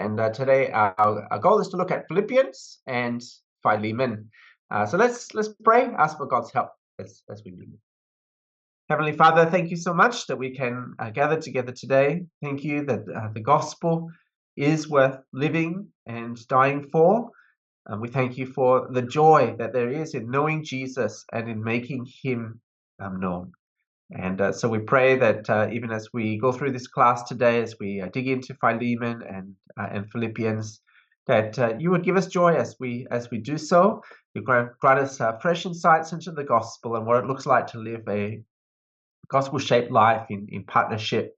and today our goal is to look at Philippians and Philemon. So let's pray, ask for God's help as we begin. Heavenly Father, thank you so much that we can gather together today. Thank you that the gospel is worth living and dying for. We thank you for the joy that there is in knowing Jesus and in making him known. And so we pray that even as we go through this class today, as we dig into Philemon and Philippians, that you would give us joy as we do so. You grant us fresh insights into the gospel and what it looks like to live a gospel-shaped life in partnership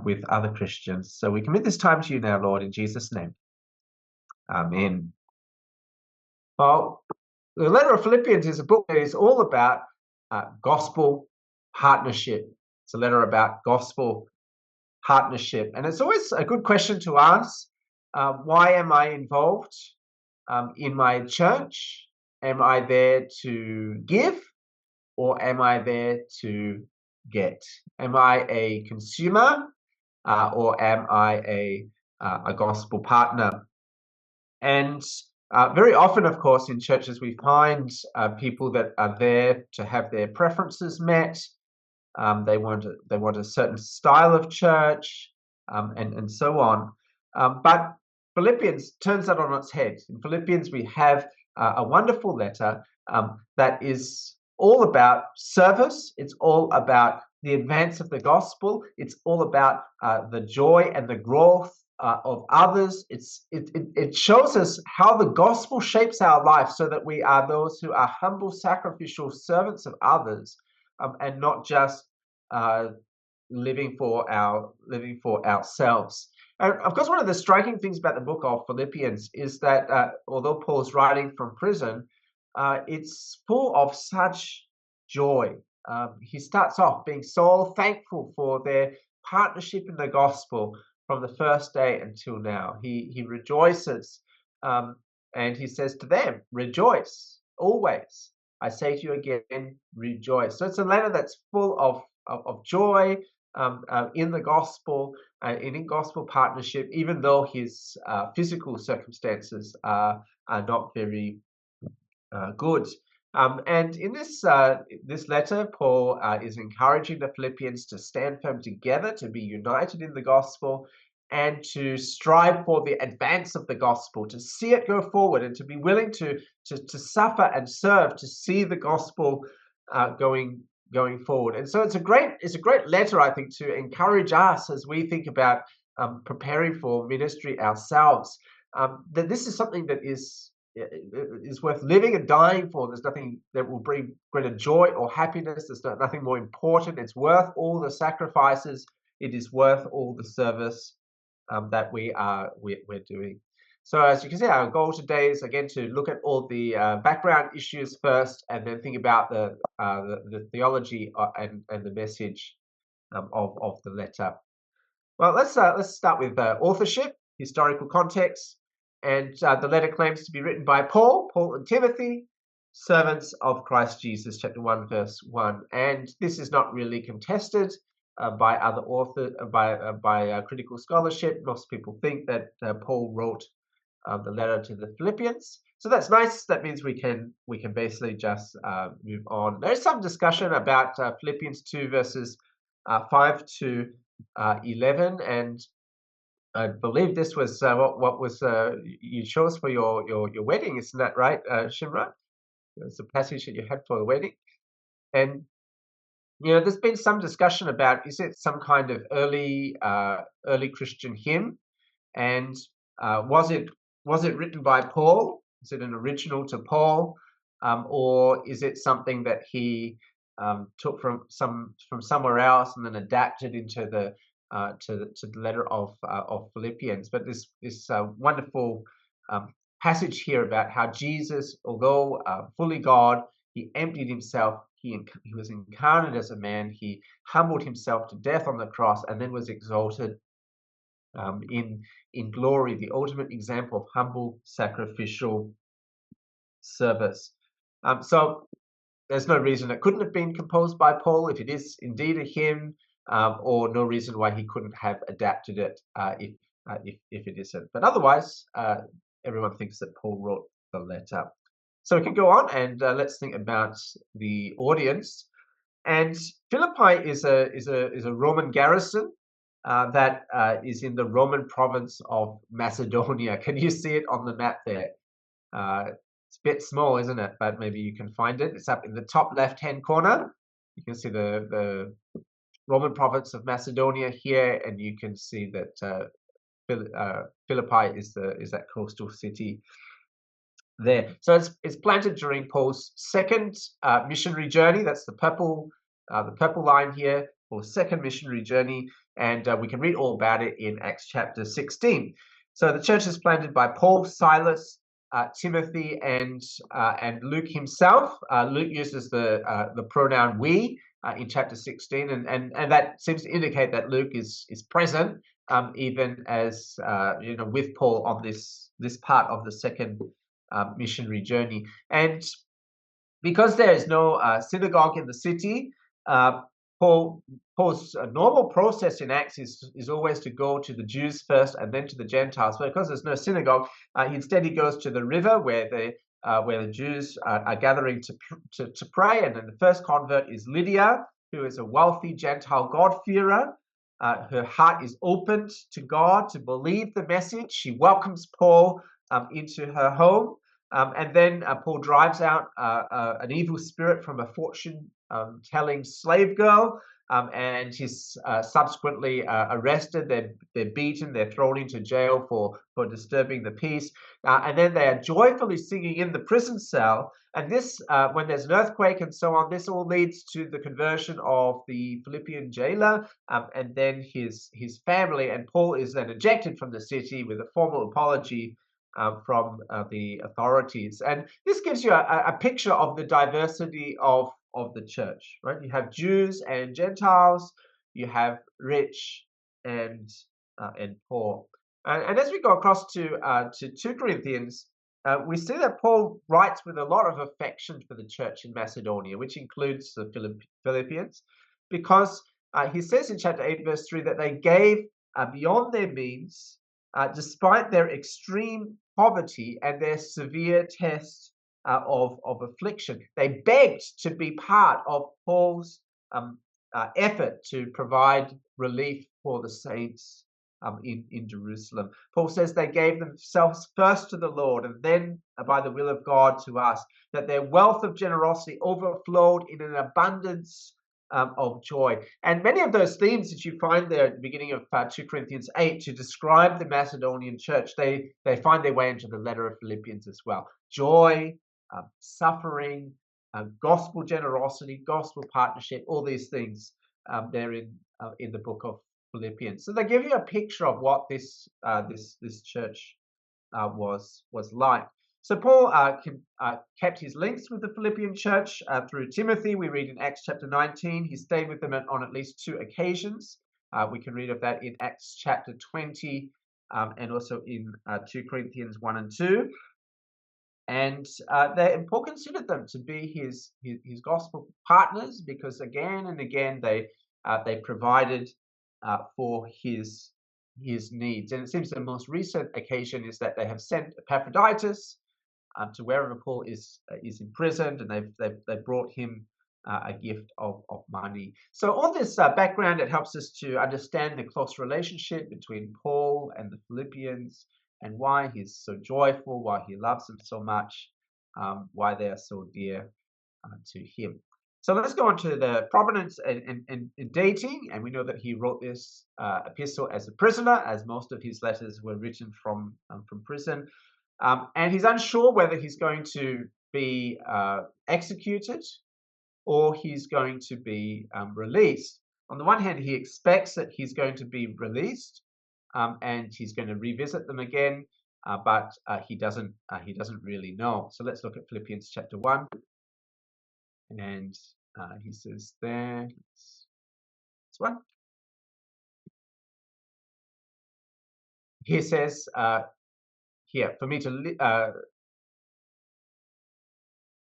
with other Christians. So we commit this time to you now, Lord, in Jesus' name. Amen. Well, the letter of Philippians is a book that is all about gospel partnership. It's a letter about gospel partnership. And it's always a good question to ask. Why am I involved in my church? Am I there to give or am I there to get? Am I a consumer or am I a gospel partner? And very often, of course, in churches, we find people that are there to have their preferences met. They want a certain style of church, and so on. But Philippians turns that on its head. In Philippians, we have a wonderful letter that is all about service. It's all about the advance of the gospel. It's all about the joy and the growth of others. It shows us how the gospel shapes our life so that we are those who are humble, sacrificial servants of others, and not just living for ourselves. And of course, one of the striking things about the book of Philippians is that although Paul's writing from prison, it's full of such joy. He starts off being so thankful for their partnership in the gospel from the first day until now. He rejoices, and he says to them, rejoice always. I say to you again, rejoice. So it's a letter that's full of joy in the gospel and in gospel partnership, even though his physical circumstances are not very good. And in this letter, Paul is encouraging the Philippians to stand firm together, to be united in the gospel, and to strive for the advance of the gospel, to see it go forward, and to be willing to suffer and serve to see the gospel going forward. And so it's a great letter, I think, to encourage us as we think about preparing for ministry ourselves. That this is something that is worth living and dying for. There's nothing that will bring greater joy or happiness. There's nothing more important. It's worth all the sacrifices. It is worth all the service that we're doing. So as you can see, our goal today is again to look at all the background issues first, and then think about the theology and the message of the letter. Well, let's start with authorship, historical context. And the letter claims to be written by Paul and Timothy, servants of Christ Jesus, chapter 1, verse 1. And this is not really contested by other authors, by critical scholarship. Most people think that Paul wrote the letter to the Philippians. So that's nice. That means we can basically just move on. There's some discussion about Philippians 2, verses 5 to 11, and I believe this was what was you chose for your wedding, isn't that right, Shimra? It's a passage that you had for the wedding. And there's been some discussion about, is it some kind of early Christian hymn, and was it written by Paul? Is it an original to Paul, or is it something that he took from somewhere else and then adapted into the to the letter of Philippians? But this wonderful passage here about how Jesus, although fully God, he emptied himself. He was incarnate as a man. He humbled himself to death on the cross, and then was exalted in glory. The ultimate example of humble, sacrificial service. So there's no reason it couldn't have been composed by Paul if it is indeed a hymn, or no reason why he couldn't have adapted it if if it isn't. But otherwise, everyone thinks that Paul wrote the letter. So we can go on and let's think about the audience. And Philippi is a Roman garrison that is in the Roman province of Macedonia. Can you see it on the map there? It's a bit small, isn't it? But maybe you can find it. It's up in the top left-hand corner. You can see the Roman province of Macedonia here, and you can see that Philippi is that coastal city there. So it's planted during Paul's second missionary journey. That's the purple line here, Paul's second missionary journey, and we can read all about it in Acts chapter 16. So the church is planted by Paul, Silas, Timothy, and Luke himself. Luke uses the pronoun we in chapter 16, and that seems to indicate that Luke is present even as with Paul on this part of the second missionary journey. And because there is no synagogue in the city, Paul's normal process in Acts is always to go to the Jews first and then to the Gentiles. But because there's no synagogue, instead he goes to the river where the Jews are gathering to pray. And then the first convert is Lydia, who is a wealthy Gentile God-fearer. Her heart is opened to God to believe the message. She welcomes Paul into her home. And then Paul drives out an evil spirit from a fortune-telling slave girl, and he's subsequently arrested. They're beaten. They're thrown into jail for disturbing the peace. And then they are joyfully singing in the prison cell. And this, when there's an earthquake and so on, this all leads to the conversion of the Philippian jailer and then his family. And Paul is then ejected from the city with a formal apology from the authorities. And this gives you a picture of the diversity of the church, right? You have Jews and Gentiles, you have rich and poor. And as we go across to 2 Corinthians, we see that Paul writes with a lot of affection for the church in Macedonia, which includes the Philippians, because he says in chapter 8, verse 3, that they gave beyond their means, despite their extreme poverty and their severe test of affliction. They begged to be part of Paul's effort to provide relief for the saints in Jerusalem. Paul says they gave themselves first to the Lord and then by the will of God to us, that their wealth of generosity overflowed in an abundance of joy. And many of those themes that you find there at the beginning of 2 Corinthians 8 to describe the Macedonian church, they find their way into the letter of Philippians as well. Joy, suffering, gospel generosity, gospel partnership, all these things they're in the book of Philippians. So they give you a picture of what this church was like. So Paul kept his links with the Philippian church through Timothy. We read in Acts chapter 19. He stayed with them on at least 2 occasions. We can read of that in Acts chapter 20 and also in 2 Corinthians 1 and 2. And Paul considered them to be his gospel partners because again and again they provided for his needs. And it seems the most recent occasion is that they have sent Epaphroditus to wherever Paul is imprisoned, and they've brought him a gift of money. So all this background, it helps us to understand the close relationship between Paul and the Philippians and why he's so joyful, why he loves them so much, why they are so dear to him. So let's go on to the provenance and dating. And we know that he wrote this epistle as a prisoner, as most of his letters were written from prison. And he's unsure whether he's going to be executed or he's going to be released. On the one hand, he expects that he's going to be released and he's going to revisit them again, but he doesn't really know. So let's look at Philippians chapter 1. And he says there, this one. He says here, for me to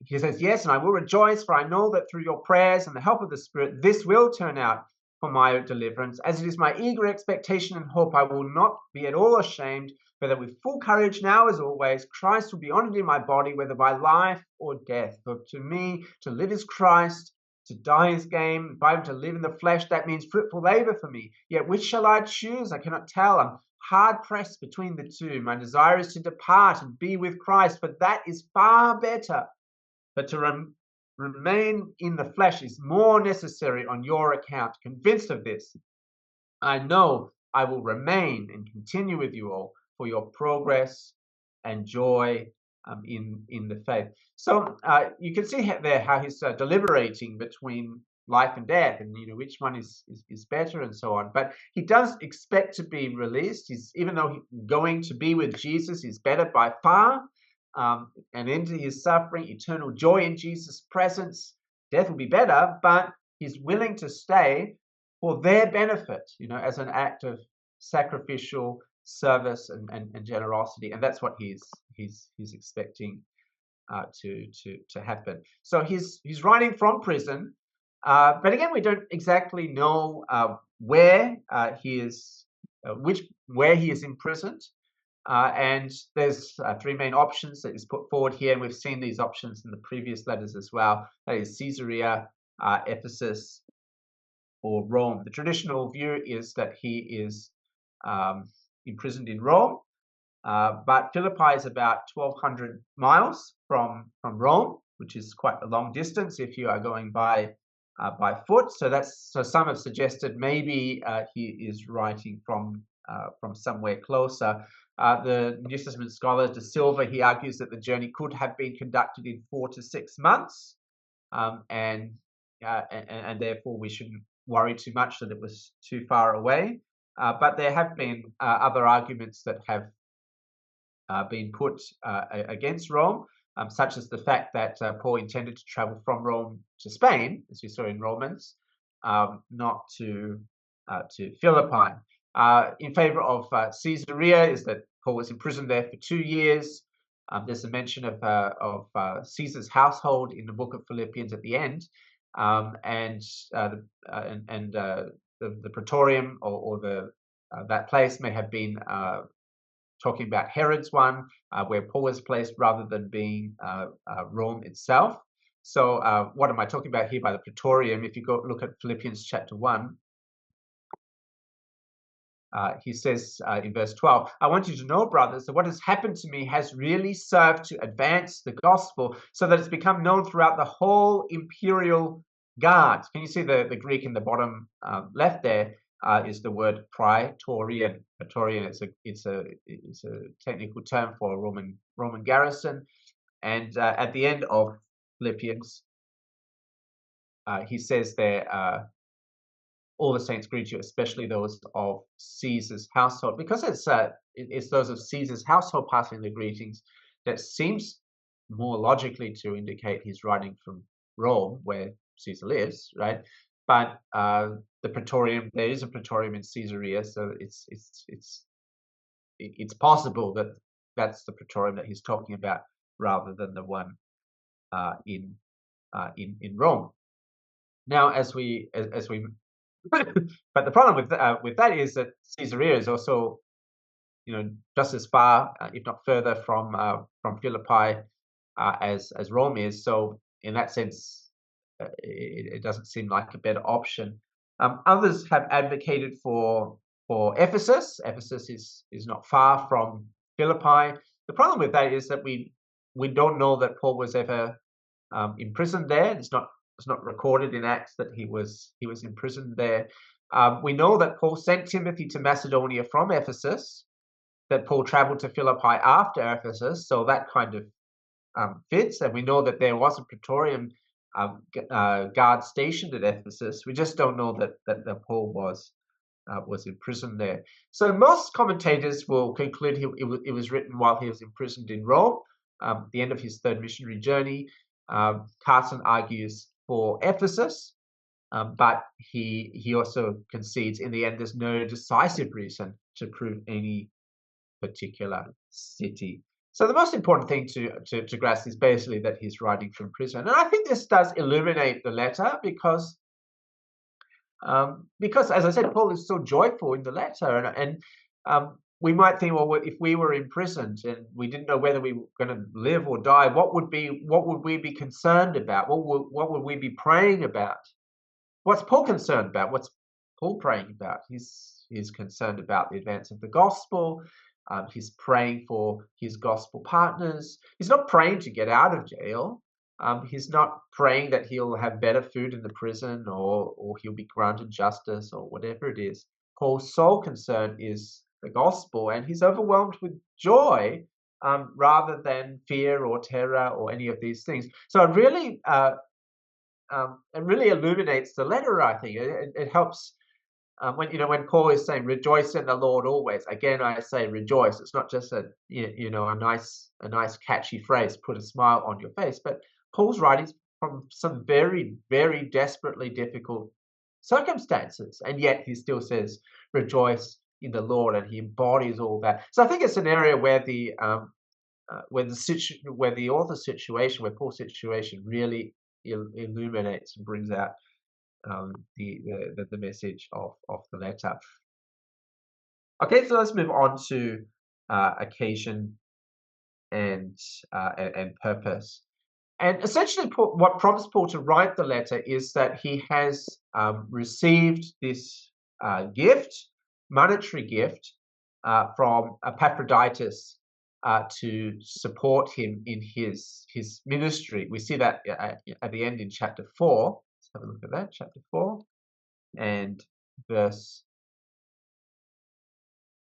he says, yes, and I will rejoice, for I know that through your prayers and the help of the Spirit, this will turn out for my deliverance. As it is my eager expectation and hope, I will not be at all ashamed, but that with full courage now as always, Christ will be honored in my body, whether by life or death. For to me, to live is Christ, to die is gain. If I am to live in the flesh, that means fruitful labor for me. Yet which shall I choose? I cannot tell. I'm hard pressed between the two. My desire is to depart and be with Christ, but that is far better. But to remain in the flesh is more necessary on your account. Convinced of this, I know I will remain and continue with you all for your progress and joy in the faith. So you can see there how he's deliberating between life and death, and which one is better, and so on. But he does expect to be released. Even though he's going to be with Jesus is better by far, and into his suffering, eternal joy in Jesus' presence. Death will be better, but he's willing to stay for their benefit, as an act of sacrificial service and generosity, and that's what he's expecting to happen. So he's writing from prison, but again, we don't exactly know where he is imprisoned, and there's three main options that is put forward here, and we've seen these options in the previous letters as well. That is Caesarea, Ephesus, or Rome. The traditional view is that he is imprisoned in Rome, but Philippi is about 1,200 miles from Rome, which is quite a long distance if you are going by foot. So some have suggested maybe he is writing from somewhere closer. The New Testament scholar De Silva, he argues that the journey could have been conducted in 4 to 6 months, and therefore we shouldn't worry too much that it was too far away. But there have been other arguments that have been put against Rome, such as the fact that Paul intended to travel from Rome to Spain, as we saw in Romans, not to Philippi. In favor of Caesarea is that Paul was imprisoned there for 2 years. There's a mention of Caesar's household in the book of Philippians at the end, and the Praetorium or that place may have been talking about Herod's one, where Paul was placed, rather than being Rome itself. So what am I talking about here by the Praetorium? If you go look at Philippians chapter 1, he says in verse 12, I want you to know, brothers, that what has happened to me has really served to advance the gospel, so that it's become known throughout the whole imperial guard. Can you see the Greek in the bottom left there? Is the word praetorian. Praetorian, it's a technical term for a Roman garrison. And at the end of Philippians, he says there, all the saints greet you, especially those of Caesar's household. Because it's those of Caesar's household passing the greetings, that seems more logically to indicate he's writing from Rome, where Caesar lives, right? But the Praetorium, there is a Praetorium in Caesarea, so it's possible that that's the Praetorium that he's talking about, rather than the one in Rome. Now, but the problem with that is that Caesarea is also, just as far, if not further, from Philippi as Rome is. So in that sense, it doesn't seem like a better option. Others have advocated for Ephesus. Ephesus is not far from Philippi. The problem with that is that we don't know that Paul was ever imprisoned there. It's not recorded in Acts that he was imprisoned there. We know that Paul sent Timothy to Macedonia from Ephesus, that Paul traveled to Philippi after Ephesus, so that kind of fits. And we know that there was a Praetorium guard stationed at Ephesus. We just don't know that Paul was imprisoned there. So most commentators will conclude it was written while he was imprisoned in Rome, the end of his third missionary journey. Carson argues for Ephesus, but he also concedes in the end there's no decisive reason to prove any particular city. So the most important thing to grasp is basically that he's writing from prison. And I think this does illuminate the letter, because Because, as I said, Paul is so joyful in the letter, and we might think, well, if we were imprisoned and we didn't know whether we were going to live or die, what would we be concerned about? What would we be praying about? What's Paul concerned about? What's Paul praying about? He's concerned about the advance of the gospel. He's praying for his gospel partners. He's not praying to get out of jail. He's not praying that he'll have better food in the prison or he'll be granted justice or whatever it is. Paul's sole concern is the gospel, and he's overwhelmed with joy rather than fear or terror or any of these things. So it really illuminates the letter, I think. It helps when Paul is saying rejoice in the Lord always. Again, I say rejoice. It's not just a nice catchy phrase, put a smile on your face, but Paul's writing from some very, very desperately difficult circumstances, and yet he still says rejoice in the Lord, and he embodies all that. So I think it's an area where the author's situation, where Paul's situation really illuminates and brings out the message of the letter. Okay, so let's move on to occasion and purpose. And essentially, what prompts Paul to write the letter is that he has received this monetary gift from Epaphroditus to support him in his ministry. We see that at the end in chapter 4. Let's have a look at that, chapter 4 and verse.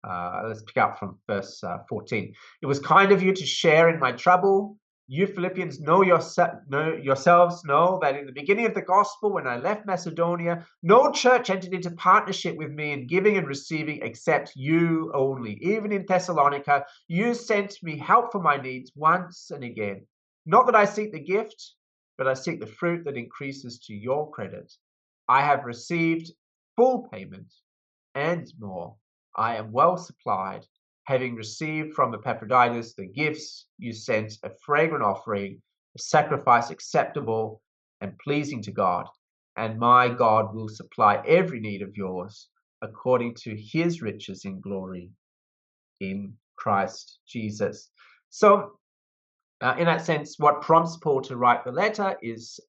Let's pick up from verse 14. It was kind of you to share in my trouble. You Philippians yourselves know that in the beginning of the gospel, when I left Macedonia, no church entered into partnership with me in giving and receiving except you only. Even in Thessalonica, you sent me help for my needs once and again. Not that I seek the gift, but I seek the fruit that increases to your credit. I have received full payment and more. I am well supplied, having received from Epaphroditus the gifts you sent, a fragrant offering, a sacrifice acceptable and pleasing to God. And my God will supply every need of yours according to his riches in glory in Christ Jesus. So, in that sense, what prompts Paul to write the letter is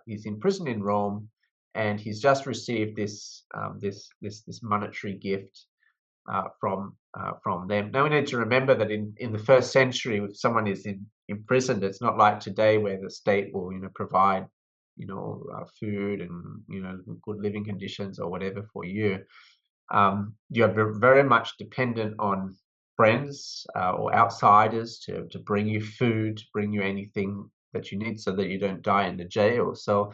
he's imprisoned in Rome, and he's just received this monetary gift from them. Now we need to remember that in the first century, if someone is imprisoned, it's not like today where the state will provide food and good living conditions or whatever for you. You're very much dependent on friends or outsiders to bring you food, to bring you anything that you need so that you don't die in the jail. So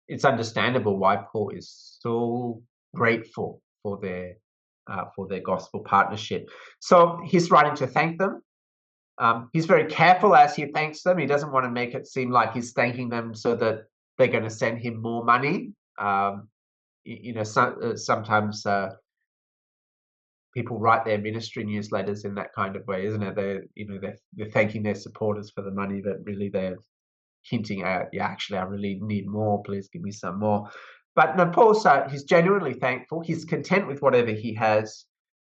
it's understandable why Paul is so grateful for their gospel partnership. So he's writing to thank them. He's very careful as he thanks them. He doesn't want to make it seem like he's thanking them so that they're going to send him more money. Sometimes people write their ministry newsletters in that kind of way, isn't it? They're thanking their supporters for the money, but really they're hinting at, yeah, actually, I really need more. Please give me some more. But no, Paul's he's genuinely thankful. He's content with whatever he has,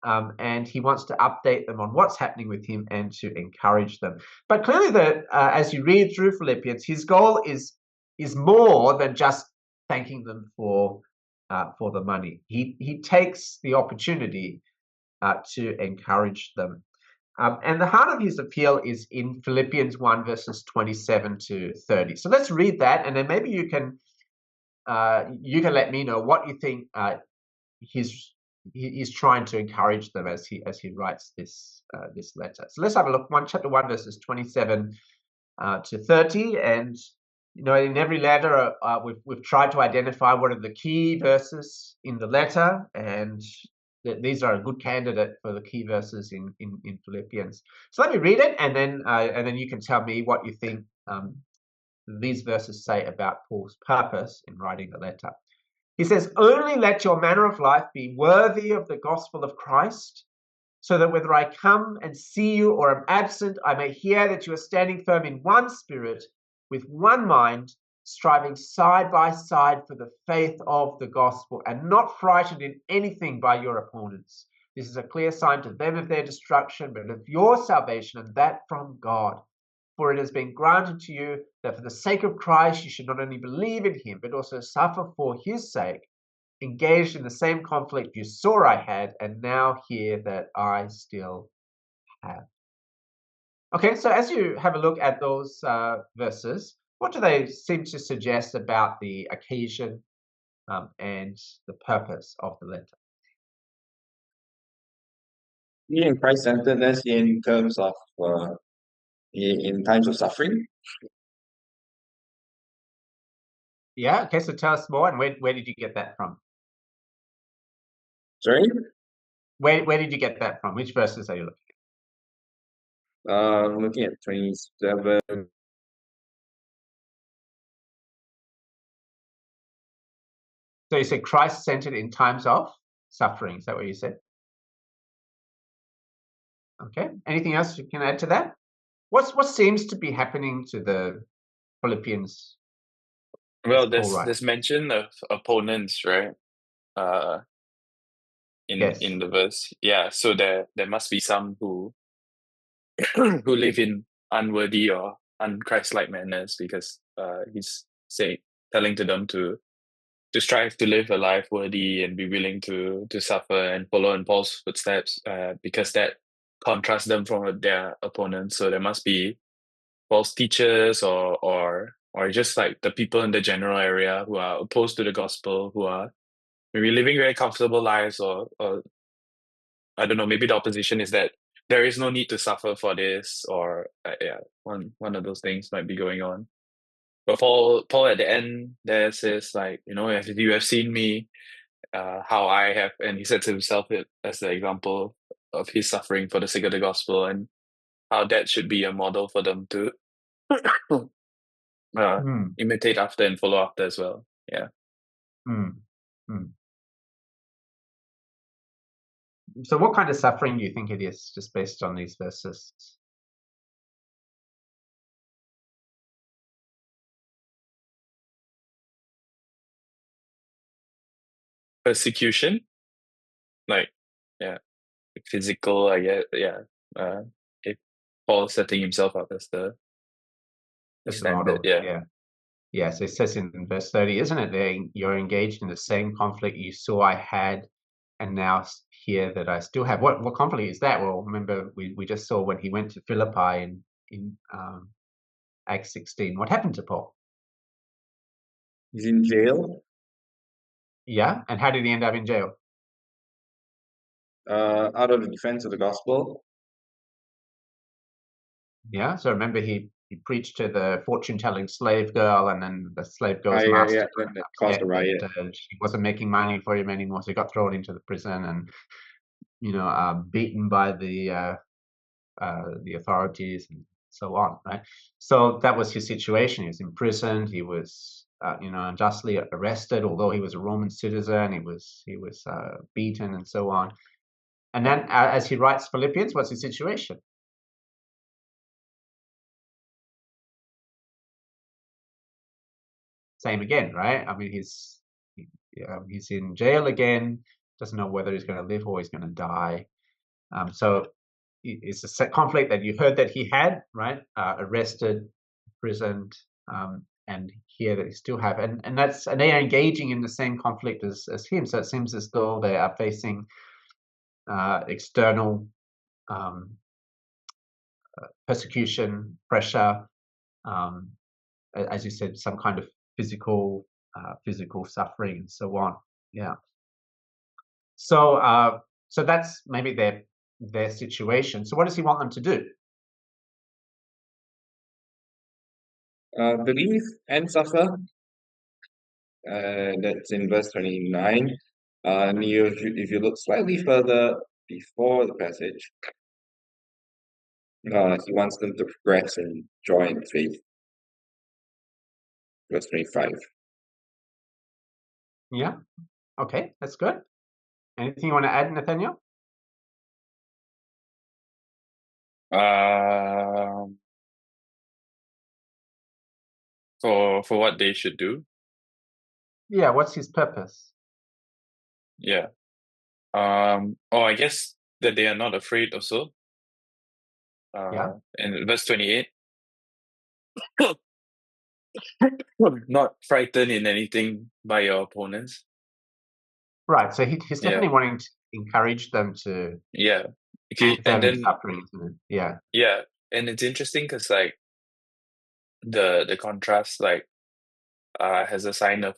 and he wants to update them on what's happening with him and to encourage them. But clearly, as you read through Philippians, his goal is more than just thanking them for the money. He takes the opportunity to encourage them. And the heart of his appeal is in Philippians 1, verses 27 to 30. So let's read that, and then maybe you can let me know what you think he's trying to encourage them as he writes this letter. So let's have a look. Chapter 1, verses 27 to 30. And in every letter, we've tried to identify what are the key verses in the letter, and these are a good candidate for the key verses in Philippians. So let me read it, and then you can tell me what you think these verses say about Paul's purpose in writing the letter. He says, "Only let your manner of life be worthy of the gospel of Christ, so that whether I come and see you or am absent, I may hear that you are standing firm in one spirit, with one mind, striving side by side for the faith of the gospel, and not frightened in anything by your opponents. This is a clear sign to them of their destruction, but of your salvation, and that from God. For it has been granted to you that for the sake of Christ you should not only believe in him, but also suffer for his sake, engaged in the same conflict you saw I had, and now hear that I still have. Okay, so as you have a look at those verses, what do they seem to suggest about the occasion and the purpose of the letter? In Christ-centeredness in terms of in times of suffering. Yeah, okay, so tell us more, and where did you get that from? Sorry? Where did you get that from? Which verses are you looking at? I'm looking at 27. So you said Christ-centered in times of suffering. Is that what you said? Okay. Anything else you can add to that? What seems to be happening to the Philippians? Well, there's mention of opponents, right? Yes. In the verse. Yeah, so there must be some who who live in unworthy or unchristlike manners, because he's telling to them to strive to live a life worthy and be willing to suffer and follow in Paul's footsteps, because that contrasts them from their opponents. So there must be false teachers or just like the people in the general area who are opposed to the gospel, who are maybe living very comfortable lives, or I don't know, maybe the opposition is that there is no need to suffer for this, or one of those things might be going on. But Paul at the end there says, like, if you have seen me, how I have, and he sets himself as the example of his suffering for the sake of the gospel, and how that should be a model for them to imitate after and follow after as well. Yeah. So what kind of suffering do you think it is, just based on these verses? Persecution, like, physical, I guess. If Paul's setting himself up as the standard. Model. Yeah, so it says in verse 30, isn't it? You're engaged in the same conflict you saw I had, and now hear that I still have. What conflict is that? Well, remember we just saw when he went to Philippi in Acts 16. What happened to Paul? He's in jail. Yeah, and how did he end up in jail? Out of the defense of the gospel. Yeah, so remember he preached to the fortune-telling slave girl, and then the slave girl's master caused a riot. She wasn't making money for him anymore, so he got thrown into the prison and beaten by the authorities and so on, right? So that was his situation. He was imprisoned. He was unjustly arrested, although he was a Roman citizen. He was beaten and so on. And then as he writes Philippians, what's his situation? Same again, right? I mean, he's in jail again, doesn't know whether he's going to live or he's going to die. So it's a conflict that you heard that he had, right? Arrested, imprisoned, and here that he still have, and they are engaging in the same conflict as him. So it seems as though they are facing external persecution, pressure, as you said, some kind of physical suffering and so on. Yeah. So that's maybe their situation. So what does he want them to do? Believe and suffer. That's in verse 29. And if you look slightly further before the passage, he wants them to progress and joy in faith. Verse 25. Yeah. Okay, that's good. Anything you want to add, Nathaniel? for what they should do. Yeah, what's his purpose? Yeah. I guess that they are not afraid also. Yeah. In verse 28, not frightened in anything by your opponents. Right. So he's Yeah. definitely wanting to encourage them to Yeah. Okay, stand and firm in then suffering, isn't it? Yeah. yeah, and it's interesting because like the contrast like has a sign of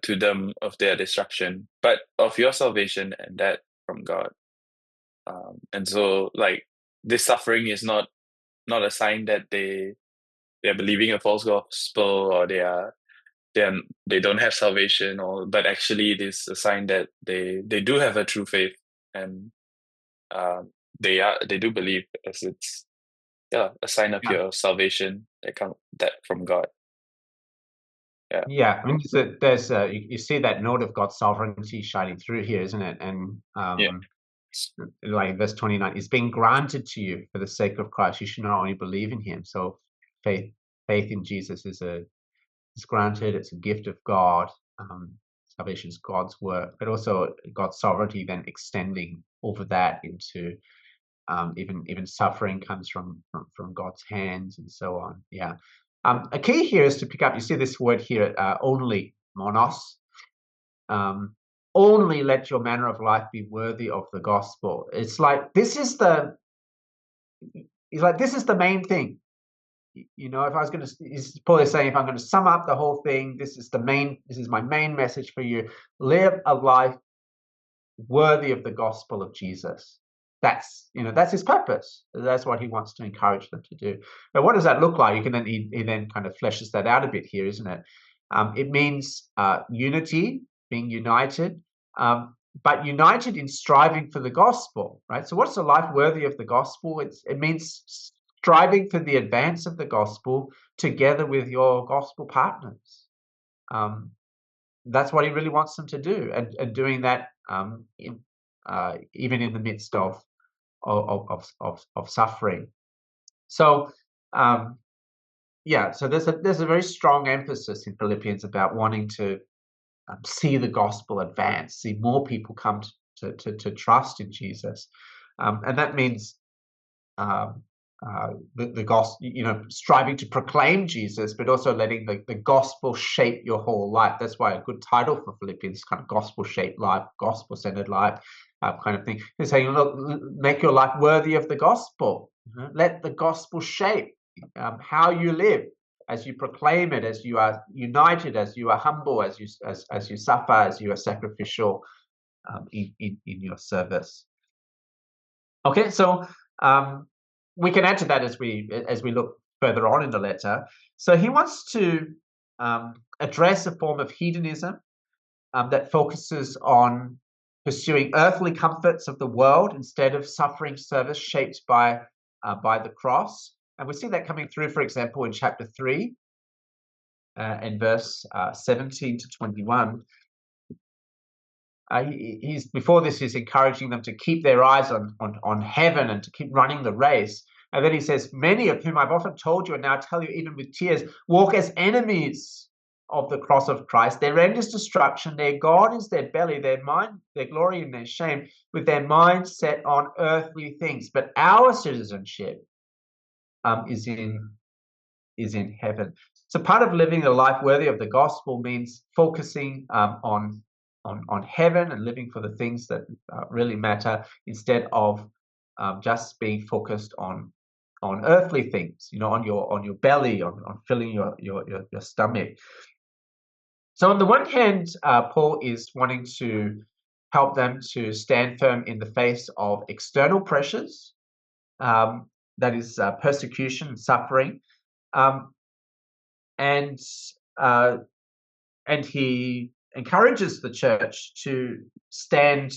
to them of their destruction, but of your salvation and that from God. And so like this suffering is not a sign that they're believing a false gospel or they don't have salvation, or but actually it is a sign that they do have a true faith, and they do believe, as it's a sign of Yeah. your salvation that from God. Yeah. I mean, there's you see that note of God's sovereignty shining through here, isn't it? And Yeah. like in verse 29, it's been granted to you for the sake of Christ. You should not only believe in him. So faith in Jesus is granted. It's a gift of God. Salvation is God's work, but also God's sovereignty then extending over that into even suffering comes from God's hands and so on. Yeah. A key here is to pick up. You see this word here, only, monos. Only let your manner of life be worthy of the gospel. It's like this is the main thing. You know, if I was going to, Paul is saying, if I'm going to sum up the whole thing, this is my main message for you. Live a life worthy of the gospel of Jesus. That's his purpose. That's what he wants to encourage them to do. But what does that look like? He then kind of fleshes that out a bit here, isn't it? It means unity, being united, but united in striving for the gospel, right? So what's a life worthy of the gospel? It means striving for the advance of the gospel together with your gospel partners. That's what he really wants them to do, and doing that even in the midst of suffering. So so there's a very strong emphasis in Philippians about wanting to see the gospel advance, see more people come to trust in Jesus, and that means the gospel, striving to proclaim Jesus, but also letting the gospel shape your whole life. That's why a good title for Philippians is kind of gospel-shaped life, gospel-centered life, kind of thing. They're saying, look, make your life worthy of the gospel. Let the gospel shape how you live, as you proclaim it, as you are united, as you are humble, as you suffer, as you are sacrificial in your service. Okay, so we can add to that as we look further on in the letter. So he wants to address a form of hedonism that focuses on pursuing earthly comforts of the world instead of suffering service shaped by the cross. And we see that coming through, for example, in chapter 3 and verse 17 to 21. He's before this, he's encouraging them to keep their eyes on heaven and to keep running the race. And then he says, many of whom I've often told you and now tell you even with tears, walk as enemies of the cross of Christ. Their end is destruction. Their God is their belly, their mind, their glory and their shame, with their minds set on earthly things. But our citizenship is in heaven. So part of living a life worthy of the gospel means focusing on heaven and living for the things that really matter, instead of just being focused on earthly things, on your belly, on filling your stomach. So on the one hand, Paul is wanting to help them to stand firm in the face of external pressures, that is persecution and suffering, and he encourages the church to stand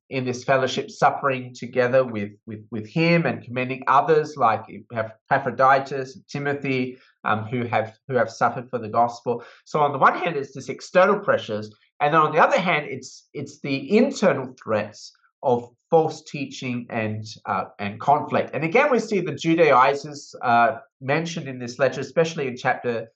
in this fellowship, suffering together with him, and commending others like Epaphroditus and Timothy, who have suffered for the gospel. So on the one hand, it's this external pressures, and then on the other hand, it's the internal threats of false teaching and conflict. And again, we see the Judaizers mentioned in this letter, especially in chapter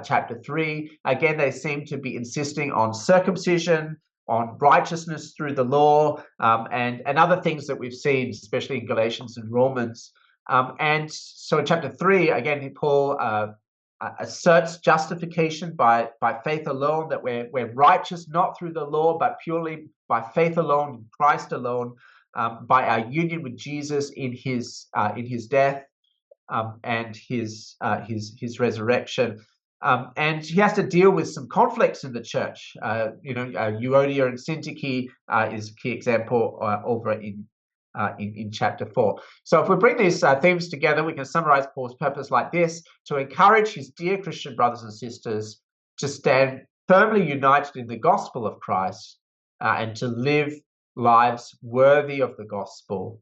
chapter 3. Again, they seem to be insisting on circumcision, on righteousness through the law, and other things that we've seen, especially in Galatians and Romans. And so in chapter 3, again, Paul asserts justification by faith alone, that we're righteous not through the law, but purely by faith alone, in Christ alone, by our union with Jesus in his death and his resurrection. And he has to deal with some conflicts in the church. Euodia and Syntyche is a key example over in chapter 4. So if we bring these themes together, we can summarize Paul's purpose like this: to encourage his dear Christian brothers and sisters to stand firmly united in the gospel of Christ and to live lives worthy of the gospel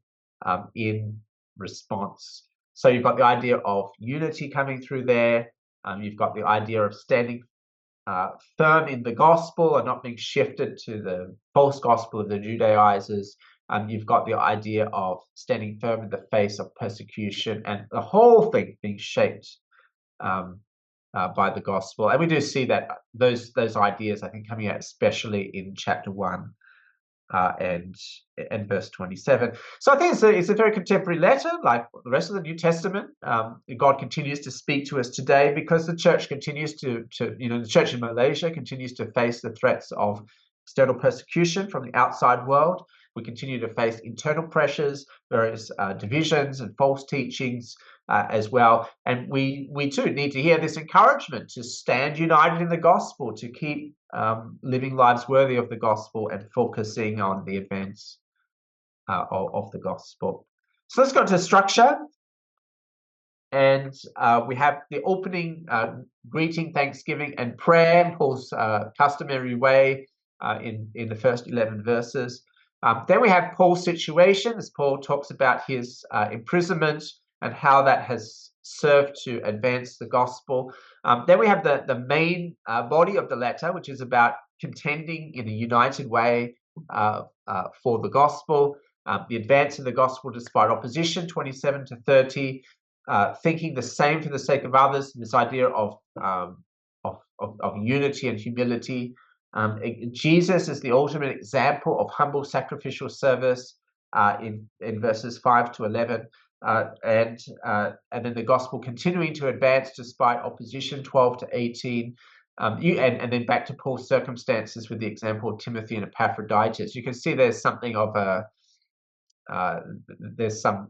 in response. So you've got the idea of unity coming through there. You've got the idea of standing firm in the gospel and not being shifted to the false gospel of the Judaizers. You've got the idea of standing firm in the face of persecution, and the whole thing being shaped by the gospel. And we do see that those ideas, I think, coming out especially in chapter 1 and verse 27. So I think it's a very contemporary letter, like the rest of the New Testament. God continues to speak to us today because the church continues to the church in Malaysia continues to face the threats of external persecution from the outside world. We continue to face internal pressures, various divisions and false teachings as well. And we too need to hear this encouragement to stand united in the gospel, to keep living lives worthy of the gospel and focusing on the advance of the gospel. So let's go to structure. And we have the opening greeting, thanksgiving, and prayer in Paul's customary way in the first 11 verses. Then we have Paul's situation, as Paul talks about his imprisonment and how that has served to advance the gospel. Then we have the main body of the letter, which is about contending in a united way for the gospel, the advance of the gospel despite opposition, 27 to 30, thinking the same for the sake of others, this idea of unity and humility. Jesus is the ultimate example of humble sacrificial service in verses 5 to 11, and then the gospel continuing to advance despite opposition, 12 to 18, and then back to Paul's circumstances with the example of Timothy and Epaphroditus. You can see there's something of there's some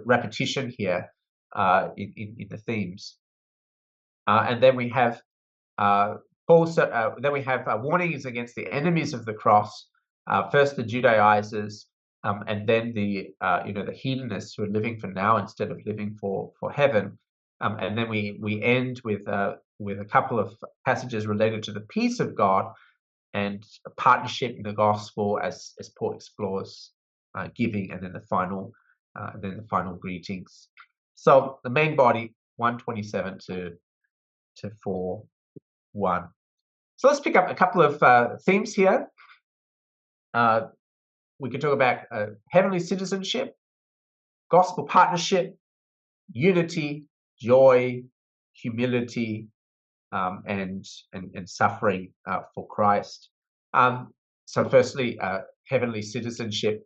repetition here in the themes, and then we have then we have warnings against the enemies of the cross. First the Judaizers, and then the hedonists who are living for now instead of living for heaven. And then we end with a couple of passages related to the peace of God and a partnership in the gospel as Paul explores giving, and then the final greetings. So the main body, 1:27 to 4:1. So let's pick up a couple of themes here. We could talk about heavenly citizenship, gospel partnership, unity, joy, humility, and suffering for Christ. So firstly, heavenly citizenship.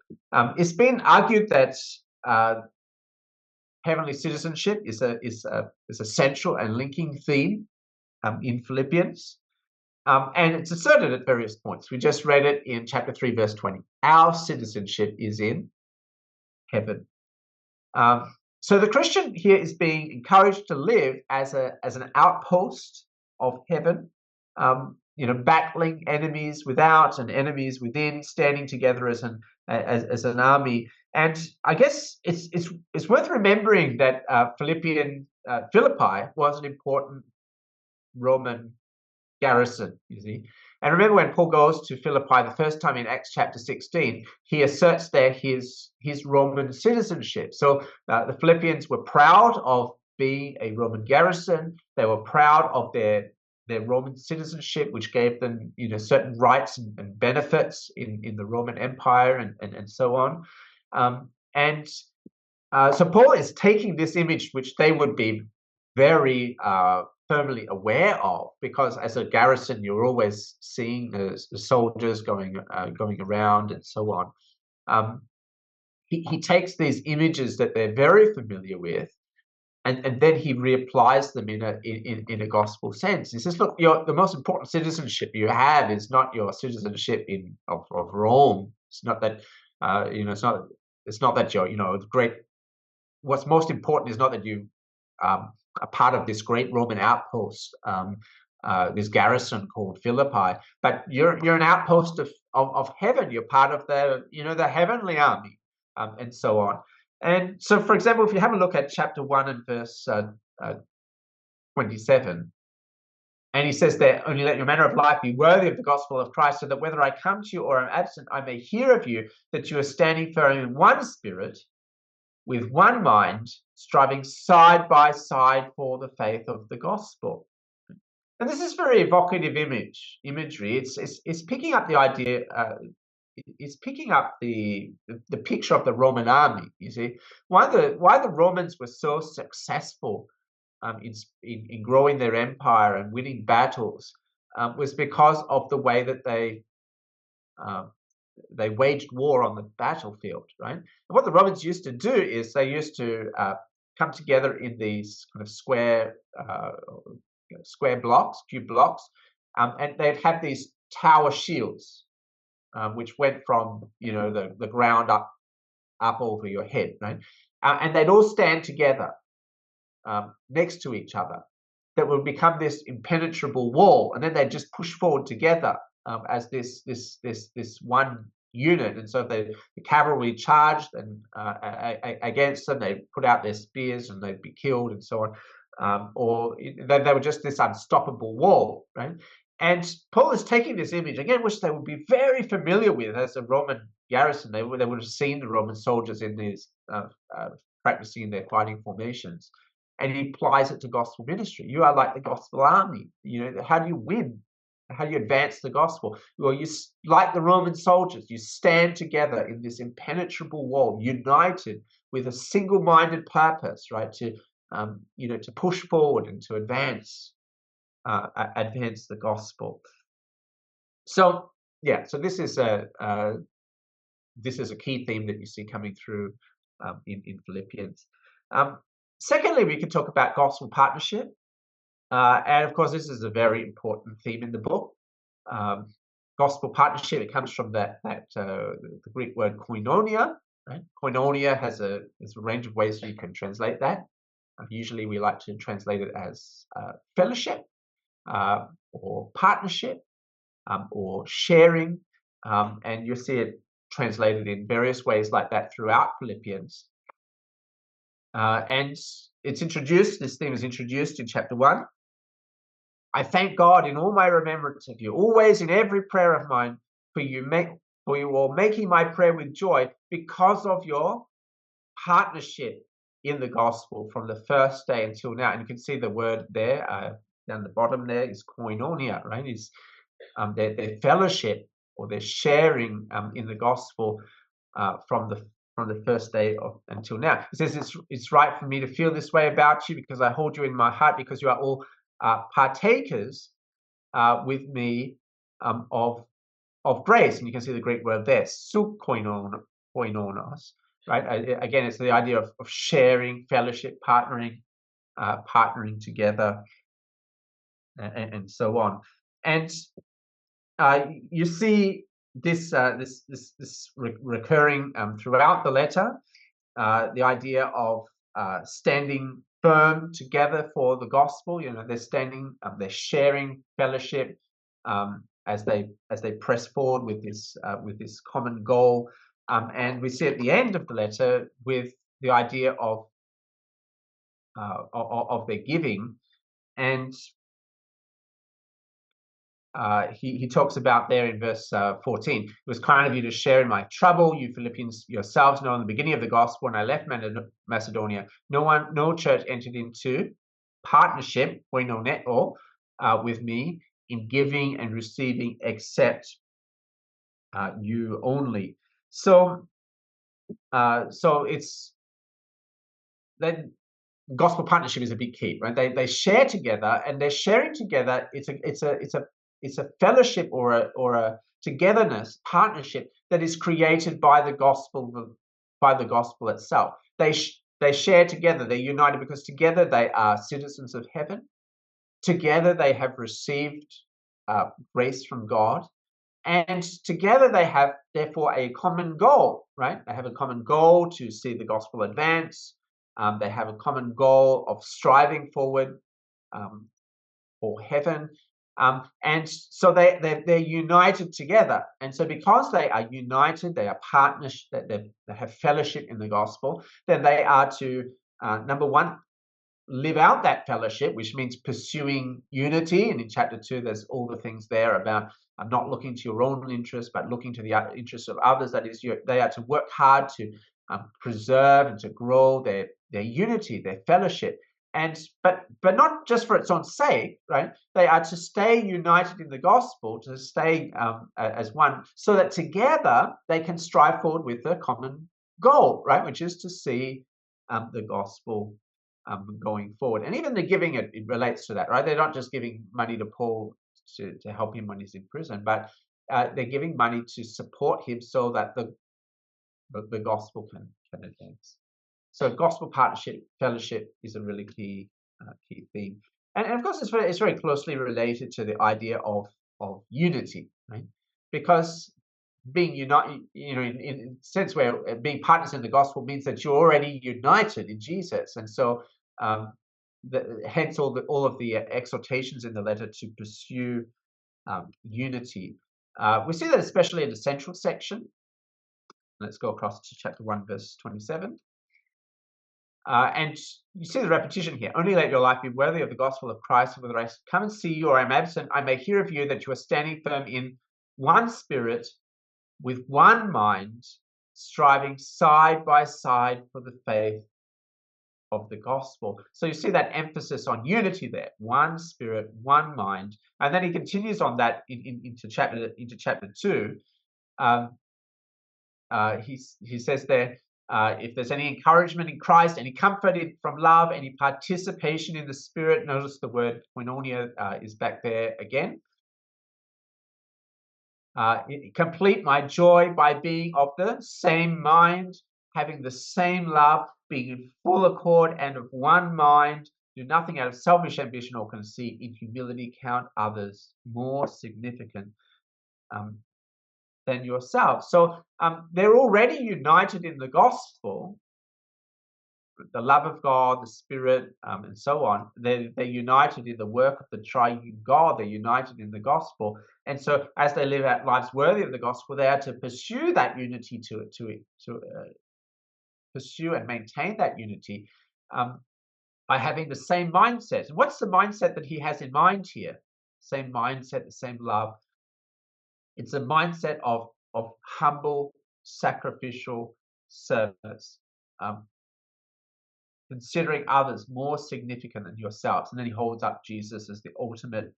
It's been argued that heavenly citizenship is a central and linking theme in Philippians. And it's asserted at various points. We just read it in chapter 3, verse 20. Our citizenship is in heaven. So the Christian here is being encouraged to live as an outpost of heaven, battling enemies without and enemies within, standing together as an army. And I guess it's worth remembering that Philippi was an important Roman garrison, you see. And remember, when Paul goes to Philippi the first time in Acts chapter 16, he asserts there his Roman citizenship. So the Philippians were proud of being a Roman garrison. They were proud of their Roman citizenship, which gave them certain rights and benefits in the Roman Empire and so on. So Paul is taking this image, which they would be very firmly aware of, because as a garrison, you're always seeing the soldiers going around and so on. He takes these images that they're very familiar with, and then he reapplies them in a gospel sense. He says, look, the most important citizenship you have is not your citizenship of Rome. It's not that it's not that you're the great. What's most important is not that you are part of this great Roman outpost, this garrison called Philippi, but you're an outpost of heaven. You're part of the heavenly army, and so on. And so, for example, if you have a look at chapter 1 and verse 27, and he says there, only let your manner of life be worthy of the gospel of Christ, so that whether I come to you or am absent, I may hear of you, that you are standing firm in one spirit, with one mind, striving side by side for the faith of the gospel. And this is very evocative imagery. It's picking up the idea. It's picking up the picture of the Roman army. You see, why the Romans were so successful in growing their empire and winning battles was because of the way that they waged war on the battlefield, right? And what the Romans used to do is they used to come together in these kind of square blocks, few blocks, and they'd have these tower shields, which went from the ground up over your head, right? And they'd all stand together next to each other. That would become this impenetrable wall, and then they'd just push forward together as this one unit. And so if the cavalry charged and against them, they put out their spears and they'd be killed and so on, or they were just this unstoppable wall, right? And Paul is taking this image again, which they would be very familiar with as a Roman garrison. They would have seen the Roman soldiers in these practicing their fighting formations, and he applies it to gospel ministry. You are like the gospel army. How do you win? How do you advance the gospel? Well, you, like the Roman soldiers, you stand together in this impenetrable wall, united with a single-minded purpose, right? To push forward and to advance the gospel. So this is a key theme that you see coming through in Philippians. Secondly, we can talk about gospel partnership. And of course, this is a very important theme in the book. Gospel partnership, it comes from the Greek word koinonia. Right? Koinonia has a range of ways you can translate that. Usually we like to translate it as fellowship, or partnership, or sharing. And you'll see it translated in various ways like that throughout Philippians. And this theme is introduced in chapter 1. I thank God in all my remembrance of you, always in every prayer of mine, for you all making my prayer with joy because of your partnership in the gospel from the first day until now. And you can see the word there down the bottom there is koinonia, right? Is their fellowship or their sharing in the gospel from the first day until now. It says it's right for me to feel this way about you because I hold you in my heart, because you are all partakers with me of grace. And you can see the Greek word there, koinonos, right? Again, it's the idea of sharing, fellowship, partnering together, and so on. And you see this recurring throughout the letter, the idea of standing firm together for the gospel. They're standing, they're sharing fellowship as they press forward with this common goal. And we see at the end of the letter with the idea of their giving, and he talks about there in verse 14. It was kind of you to share in my trouble. You Philippians yourselves know in the beginning of the gospel, when I left Macedonia, no church entered into partnership, koinoneto, with me in giving and receiving except you only. So it's then gospel partnership is a big key, right? They share together, and they're sharing together. It's a fellowship or a togetherness partnership that is created by the gospel itself. They share together. They're united because together they are citizens of heaven. Together they have received grace from God. And together they have, therefore, a common goal, right? They have a common goal to see the gospel advance. They have a common goal of striving forward for heaven. And so they're united together. And so because they are united, they are partners, they have fellowship in the gospel, then they are to, number one, live out that fellowship, which means pursuing unity. And in chapter 2, there's all the things there about not looking to your own interests, but looking to the interests of others. That is, they are to work hard to preserve and to grow their unity, their fellowship. And but not just for its own sake, right? They are to stay united in the gospel, to stay as one, so that together they can strive forward with a common goal, right? Which is to see the gospel going forward. And even the giving, it relates to that, right? They're not just giving money to Paul to help him when he's in prison, but they're giving money to support him so that the gospel can advance. So gospel partnership, fellowship is a really key theme. And of course, it's very closely related to the idea of unity, right? Because being united, in a sense where being partners in the gospel means that you're already united in Jesus. And so hence all of the exhortations in the letter to pursue unity. We see that especially in the central section. Let's go across to chapter 1, verse 27. And you see the repetition here. Only let your life be worthy of the gospel of Christ, and with the rest come and see you, or I'm absent, I may hear of you that you are standing firm in one spirit, with one mind, striving side by side for the faith of the gospel. So you see that emphasis on unity there, one spirit, one mind. And then he continues on that into chapter 2. He says there, if there's any encouragement in Christ, any comfort from love, any participation in the Spirit, notice the word koinonia is back there again. Complete my joy by being of the same mind, having the same love, being in full accord and of one mind. Do nothing out of selfish ambition or conceit. In humility count others more significant than yourself. So they're already united in the gospel, the love of God, the Spirit, and so on. They're united in the work of the triune God. They're united in the gospel. And so as they live out lives worthy of the gospel, they are to pursue that unity, to pursue and maintain that unity by having the same mindset. And what's the mindset that he has in mind here? Same mindset, the same love. It's a mindset of humble, sacrificial service, considering others more significant than yourselves. And then he holds up Jesus as the ultimate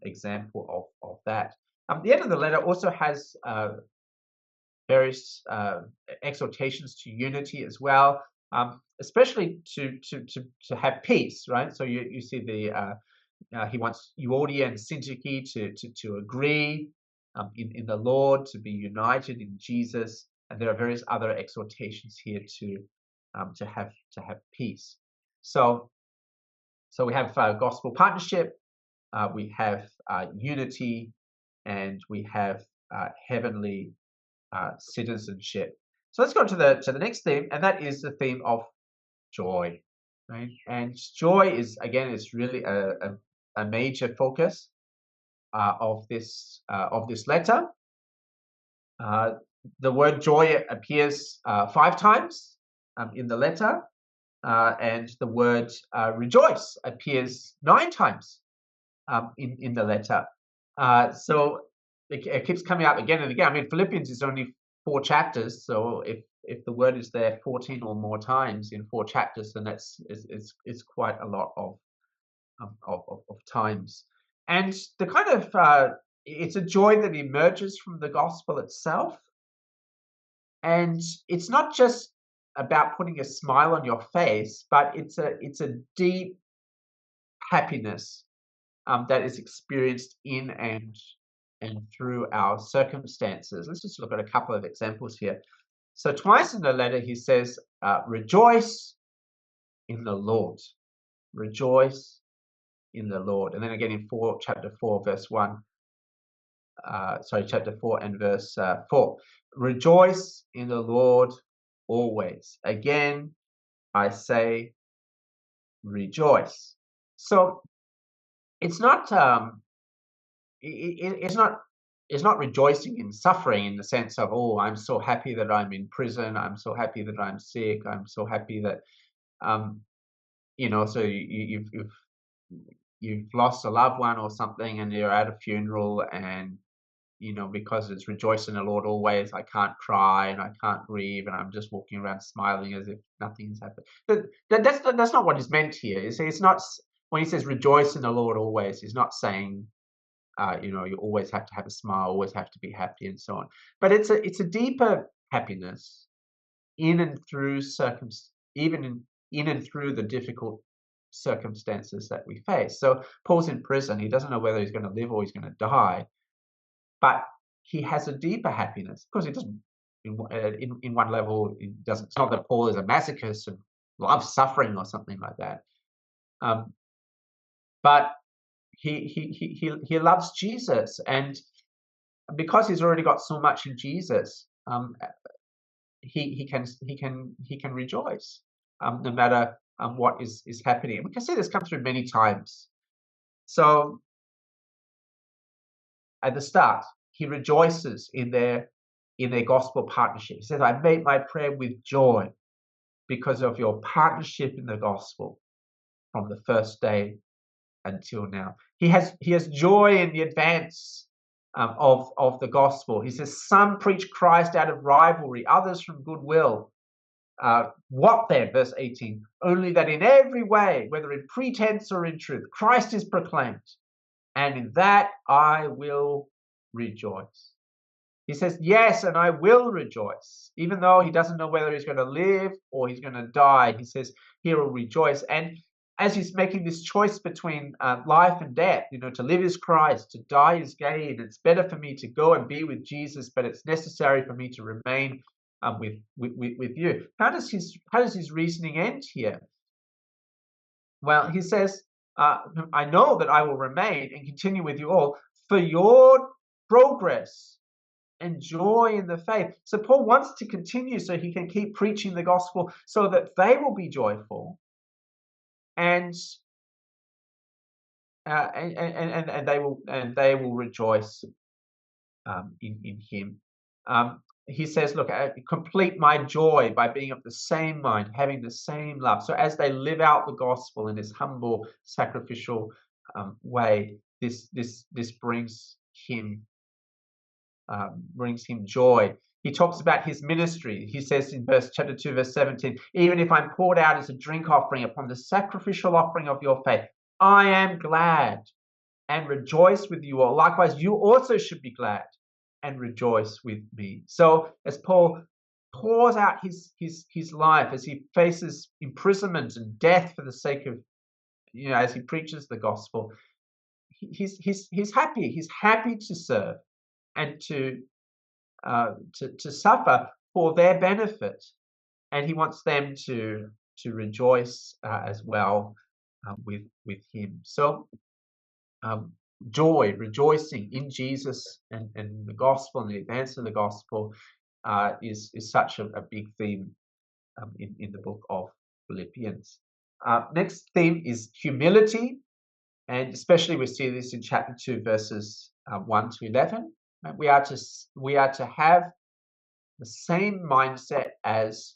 example of that. The end of the letter also has various exhortations to unity as well, especially to have peace, right? So you see he wants Euodia and Syntyche to agree in the Lord, to be united in Jesus, and there are various other exhortations here to have peace. So we have gospel partnership, we have unity, and we have heavenly citizenship. So let's go to the next theme, and that is the theme of joy, right? And joy is really a major focus of this letter. The word joy appears 5 times in the letter, and the word rejoice appears 9 times in the letter. So it keeps coming up again and again. I mean, Philippians is only 4 chapters, so if the word is there 14 or more times in 4 chapters, then it's quite a lot of times. And the kind of it's a joy that emerges from the gospel itself, and it's not just about putting a smile on your face, but it's a deep happiness that is experienced in and through our circumstances. Let's just look at a couple of examples here. So twice in the letter he says, rejoice in the Lord. Rejoice in the Lord. And then again in chapter 4 and verse 4. Rejoice in the Lord always. Again, I say rejoice. So it's not it's not rejoicing in suffering in the sense of, oh, I'm so happy that I'm in prison, I'm so happy that I'm sick, I'm so happy that so you've lost a loved one or something and you're at a funeral, and because it's rejoice in the Lord always, I can't cry and I can't grieve and I'm just walking around smiling as if nothing's happened. That's not what is meant here. It's not, when he says rejoice in the Lord always, he's not saying you always have to have a smile, always have to be happy and so on. But it's a deeper happiness in and through in and through the difficult circumstances that we face. So Paul's in prison. He doesn't know whether he's going to live or he's going to die, but he has a deeper happiness. Of course, he doesn't. In one level, it doesn't. It's not that Paul is a masochist and loves suffering or something like that. But he loves Jesus, and because he's already got so much in Jesus, he can rejoice no matter what is happening. We can see this come through many times. So at the start, he rejoices in their gospel partnership. He says, I made my prayer with joy because of your partnership in the gospel from the first day until now. He has joy in the advance of the gospel. He says, some preach Christ out of rivalry, others from goodwill. What then? Verse 18, only that in every way, whether in pretense or in truth, Christ is proclaimed, and in that I will rejoice. He says, yes, and I will rejoice. Even though he doesn't know whether he's going to live or he's going to die, he says he will rejoice. And as he's making this choice between life and death, to live is Christ, to die is gain. It's better for me to go and be with Jesus, but it's necessary for me to remain with you. How does his reasoning end here? Well, he says, I know that I will remain and continue with you all for your progress and joy in the faith. So Paul wants to continue so he can keep preaching the gospel so that they will be joyful and they will rejoice in him. He says, look, complete my joy by being of the same mind, having the same love. So as they live out the gospel in this humble, sacrificial way, this brings him joy. He talks about his ministry. He says in chapter 2, verse 17, even if I'm poured out as a drink offering upon the sacrificial offering of your faith, I am glad and rejoice with you all. Likewise, you also should be glad and rejoice with me. So as Paul pours out his life, as he faces imprisonment and death for the sake of, as he preaches the gospel, he's happy. He's happy to serve and to suffer for their benefit, and he wants them to rejoice as well with him. So joy, rejoicing in Jesus and the gospel and the advance of the gospel is such a big theme in the book of Philippians. Next theme is humility, and especially we see this in chapter 2, verses 1 to 11. We are to have the same mindset as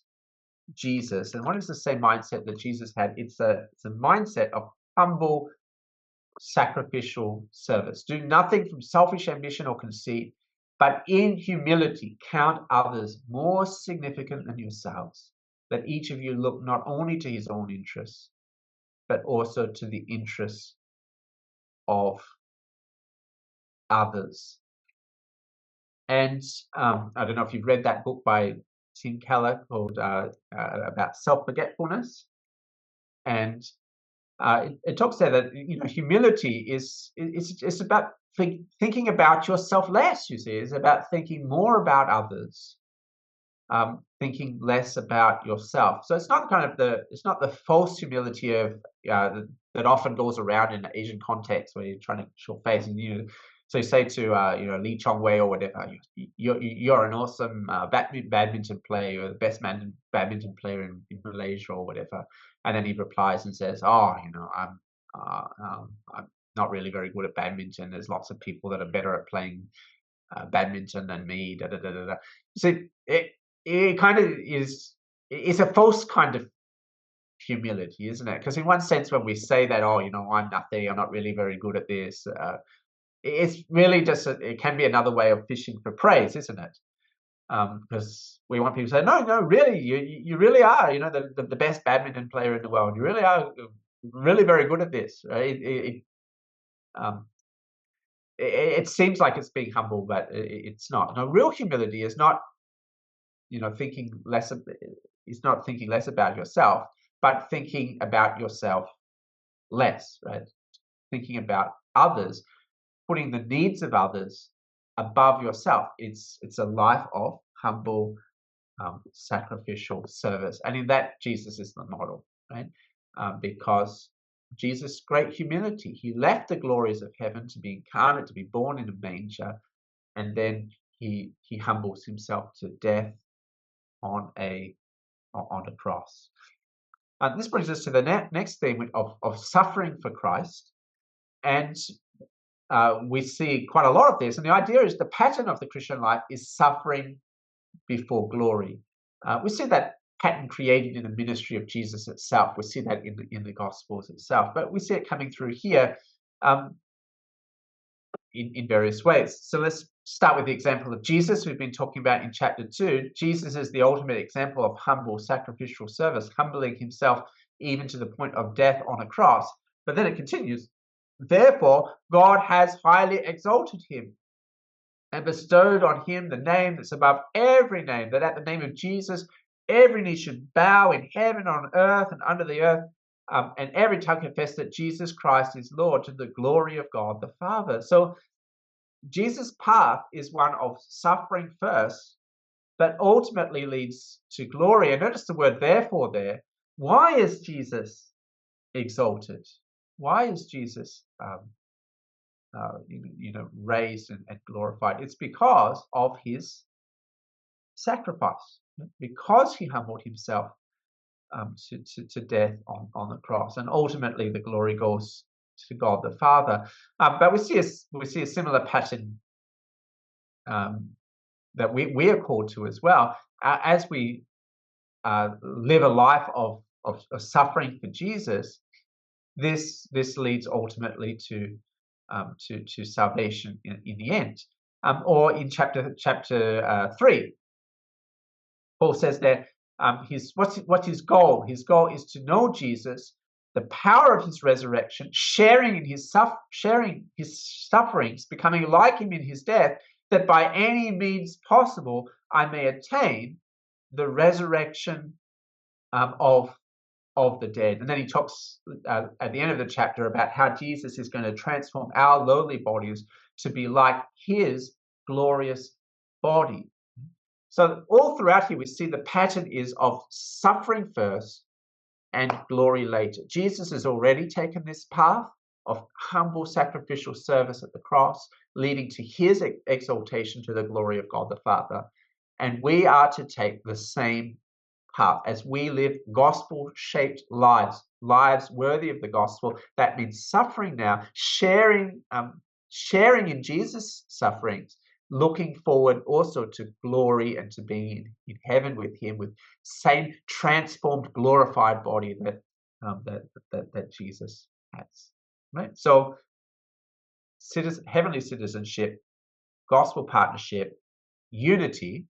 Jesus. And what is the same mindset that Jesus had? It's a mindset of humble, sacrificial service. Do nothing from selfish ambition or conceit, but in humility count others more significant than yourselves. That each of you look not only to his own interests, but also to the interests of others. And I don't know if you've read that book by Tim Keller called about self-forgetfulness, and it talks there that humility it's about thinking about yourself less. You see, it's about thinking more about others, thinking less about yourself. So it's not the false humility of that often goes around in the Asian context where you're trying to show face, and so you say to Lee Chong Wei or whatever, you're an awesome badminton player, you're the best badminton player in Malaysia or whatever, and then he replies and says, I'm not really very good at badminton. There's lots of people that are better at playing badminton than me. Da da da da da. So it kind of is. It's a false kind of humility, isn't it? Because in one sense, when we say that, I'm nothing, I'm not really very good at this, it's really just it can be another way of fishing for praise, isn't it? Because we want people to say, no, really, you really are, the best badminton player in the world. You really are really very good at this, right? It seems like it's being humble, but it's not. No, real humility is not, thinking less. It's not thinking less about yourself, but thinking about yourself less, right? Thinking about others, putting the needs of others above yourself. It's a life of humble, sacrificial service, and in that Jesus is the model, right? Because Jesus' great humility, he left the glories of heaven to be incarnate, to be born in a manger, and then he humbles himself to death on a cross. This brings us to the next theme of suffering for Christ, and we see quite a lot of this. And the idea is the pattern of the Christian life is suffering before glory. We see that pattern created in the ministry of Jesus itself. We see that in the Gospels itself, but we see it coming through here in various ways. So let's start with the example of Jesus we've been talking about in chapter 2. Jesus is the ultimate example of humble sacrificial service, humbling himself even to the point of death on a cross. But then it continues, therefore God has highly exalted him and bestowed on him the name that's above every name, that at the name of Jesus every knee should bow in heaven, on earth, and under the earth, and every tongue confess that Jesus Christ is Lord, to the glory of God the Father. So Jesus' path is one of suffering first, but ultimately leads to glory. And notice the word therefore there. Why is Jesus exalted? Why is Jesus raised and glorified? It's because of his sacrifice, because he humbled himself to death on the cross, and ultimately the glory goes to God the Father. But we see a similar pattern that we are called to as well, as we live a life of suffering for Jesus. This leads ultimately to salvation in the end. Or in chapter 3, Paul says that what's his goal? His goal is to know Jesus, the power of his resurrection, sharing his sufferings, becoming like him in his death, that by any means possible I may attain the resurrection of the dead. And then he talks at the end of the chapter about how Jesus is going to transform our lowly bodies to be like his glorious body. So all throughout here, we see the pattern is of suffering first and glory later. Jesus has already taken this path of humble sacrificial service at the cross, leading to his exaltation to the glory of God the Father. And we are to take the same path as we live gospel-shaped lives worthy of the gospel. That means suffering now, sharing in Jesus' sufferings, looking forward also to glory and to being in heaven with him, with same transformed, glorified body that Jesus has. Right? So, heavenly citizenship, gospel partnership, unity,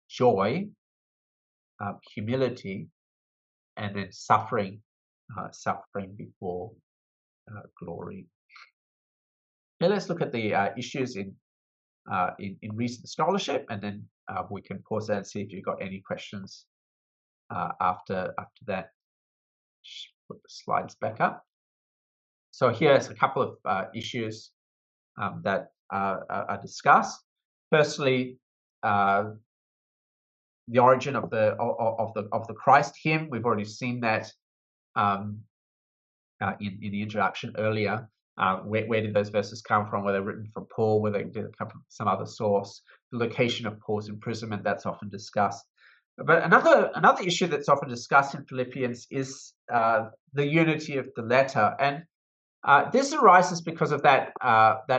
joy, humility, and then suffering before glory. Now let's look at the issues in in recent scholarship, and then we can pause there and see if you've got any questions after that. Put the slides back up. So here's a couple of issues that are discussed. Firstly, the origin of the Christ hymn. We've already seen that in the introduction earlier. Where did those verses come from? Were they written from Paul? Were they did it come from some other source? The location of Paul's imprisonment, that's often discussed. But another issue that's often discussed in Philippians is the unity of the letter, and this arises because of that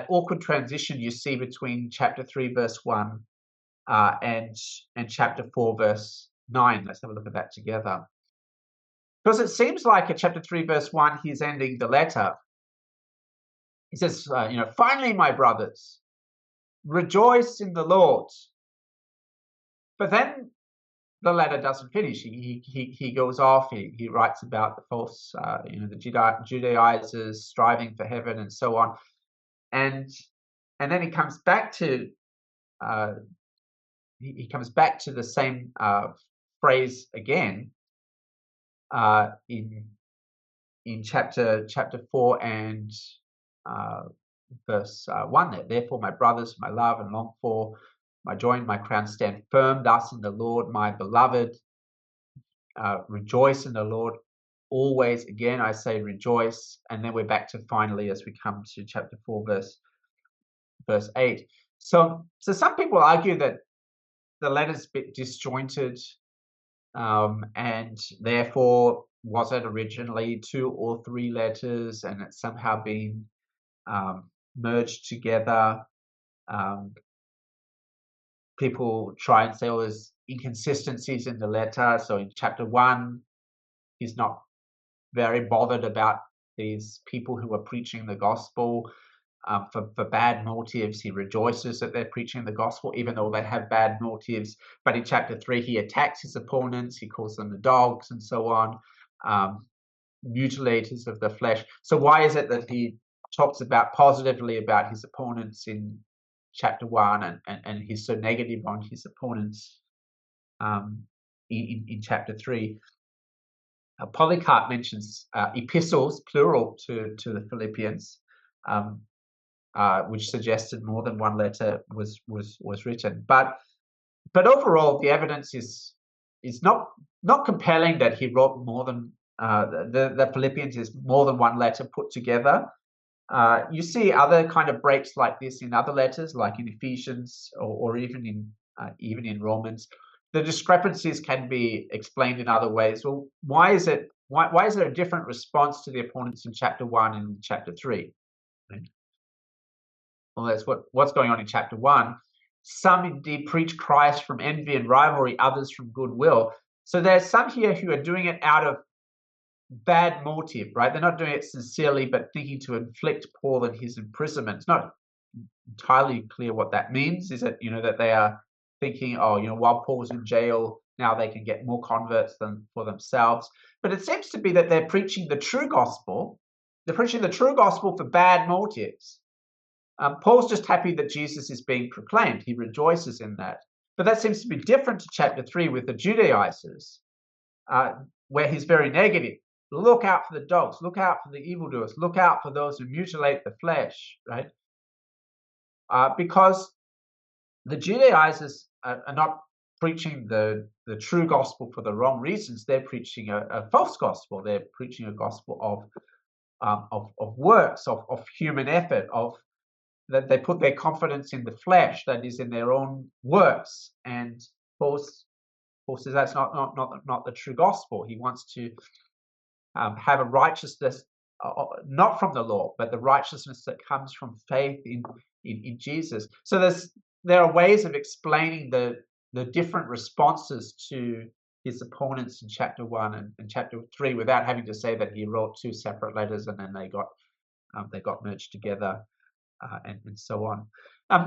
awkward transition you see between chapter 3 verse 1 and chapter 4 verse 9. Let's have a look at that together. Because it seems like at chapter 3 verse 1 he's ending the letter. He says, finally, my brothers, rejoice in the Lord. But then the letter doesn't finish. He goes off. He writes about the false, the Judaizers striving for heaven and so on, and then he comes back to the same phrase again in chapter 4 and verse 1 there. Therefore, my brothers, my love and long for, my joy and my crown, stand firm thus in the Lord, my beloved. Rejoice in the Lord always. Again, I say rejoice. And then we're back to finally as we come to chapter 4, verse 8. So some people argue that the letter's a bit disjointed, and therefore was it originally 2 or 3 letters, and it's somehow been merged together. People try and say, there's inconsistencies in the letter. So in chapter 1, he's not very bothered about these people who are preaching the gospel for bad motives. He rejoices that they're preaching the gospel, even though they have bad motives. But in chapter 3, he attacks his opponents. He calls them the dogs and so on, mutilators of the flesh. So why is it that he talks positively about his opponents in chapter 1 and he's so negative on his opponents in chapter 3? Polycarp mentions epistles, plural, to the Philippians, which suggested more than one letter was written. But overall, the evidence is not compelling that he wrote more than the Philippians is more than one letter put together. You see other kind of breaks like this in other letters, like in Ephesians or even in Romans. The discrepancies can be explained in other ways. Well, why is there a different response to the opponents in chapter 1 and chapter 3? Well, that's what's going on in chapter 1. Some indeed preach Christ from envy and rivalry, others from goodwill. So there's some here who are doing it out of bad motive, right? They're not doing it sincerely, but thinking to inflict Paul and his imprisonment. It's not entirely clear what that means. Is it, that they are thinking, while Paul's in jail, now they can get more converts than for themselves. But it seems to be that they're preaching the true gospel. They're preaching the true gospel for bad motives. Paul's just happy that Jesus is being proclaimed. He rejoices in that. But that seems to be different to chapter 3 with the Judaizers, where he's very negative. Look out for the dogs. Look out for the evildoers. Look out for those who mutilate the flesh, right? Because the Judaizers are not preaching the true gospel for the wrong reasons. They're preaching a false gospel. They're preaching a gospel of works, of human effort, that they put their confidence in the flesh, that is, in their own works. And Paul says that's not the true gospel. He wants to have a righteousness not from the law, but the righteousness that comes from faith in Jesus. So there are ways of explaining the different responses to his opponents in chapter 1 and chapter 3 without having to say that he wrote 2 separate letters and then they got merged together and so on.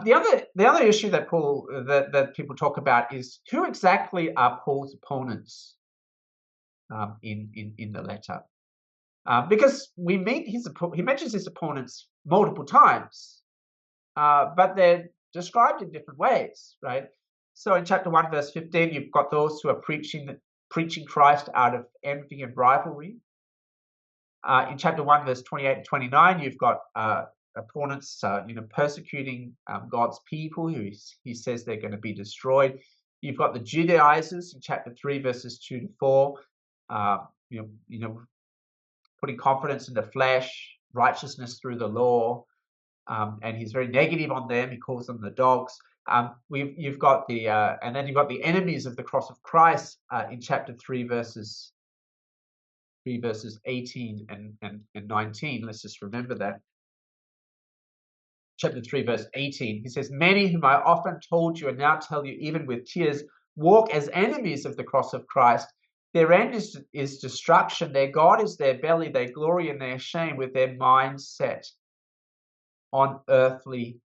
The other issue that that people talk about is who exactly are Paul's opponents in the letter, because he mentions his opponents multiple times, but they're described in different ways, right? So in chapter 1, verse 15, you've got those who are preaching Christ out of envy and rivalry. In chapter 1, verse 28 and 29, you've got opponents, persecuting God's people, who he says they're going to be destroyed. You've got the Judaizers in chapter 3, verses 2 to 4, putting confidence in the flesh, righteousness through the law, and he's very negative on them. He calls them the dogs. You've got and then you've got the enemies of the cross of Christ in chapter 3, verses 18 and 19. Let's just remember that. Chapter 3, verse 18, he says, "Many whom I often told you and now tell you even with tears, walk as enemies of the cross of Christ. Their end is destruction. Their God is their belly. They glory in their shame with their minds set on earthly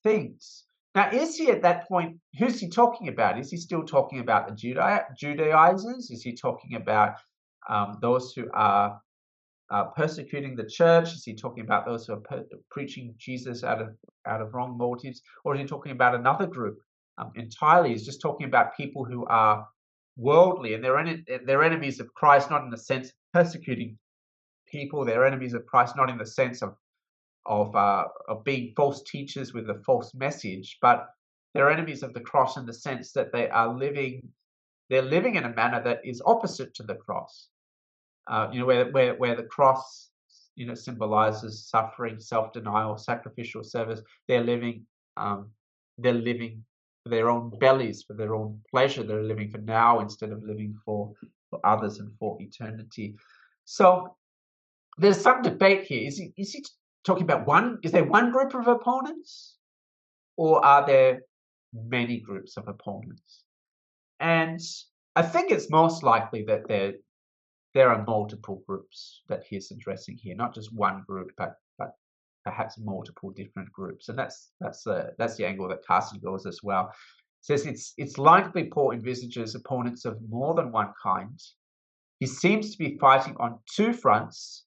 things." Now, is he at that point, who's he talking about? Is he still talking about the Judaizers? Is he talking about those who are persecuting the church? Is he talking about those who are preaching Jesus out of wrong motives? Or is he talking about another group entirely? He's just talking about people who are worldly, and they're enemies of Christ, not in the sense of persecuting people. They're enemies of Christ, not in the sense of being false teachers with a false message, but they're enemies of the cross in the sense that they're living in a manner that is opposite to the cross. Where the cross, symbolizes suffering, self-denial, sacrificial service. They're living for their own bellies, for their own pleasure. They're living for now instead of living for others and for eternity. So there's some debate here. Is he talking about one? Is there one group of opponents, or are there many groups of opponents? And I think it's most likely that there are multiple groups that he's addressing here, not just one group, but perhaps multiple different groups. And that's the angle that Carson goes as well. It says it's likely Paul envisages opponents of more than one kind. He seems to be fighting on two fronts,